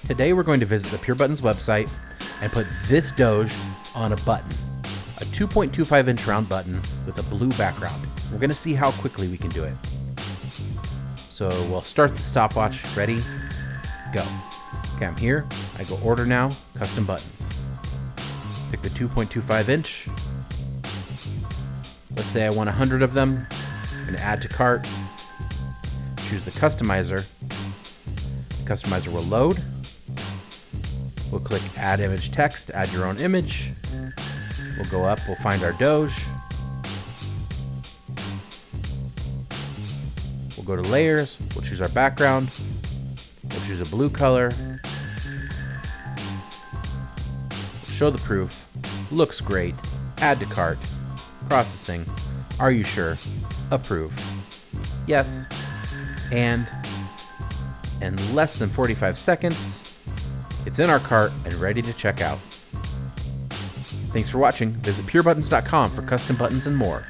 Today we're going to visit the Pure Buttons website and put this Doge on a button. A 2.25 inch round button with a blue background. We're going to see how quickly we can do it. So we'll start the stopwatch. Ready? Go. Okay, I'm here. I go order now, custom buttons. Pick the 2.25 inch. Let's say I want 100 of them. I'm going to add to cart. Choose the customizer. The customizer will load. We'll click add image text, add your own image. We'll go up, we'll find our Doge. We'll go to layers, we'll choose our background. We'll choose a blue color. Show the proof. Looks great. Add to cart. Processing. Are you sure? Approve. Yes. And in less than 45 seconds, it's in our cart and ready to check out. Thanks for watching. Visit purebuttons.com for custom buttons and more.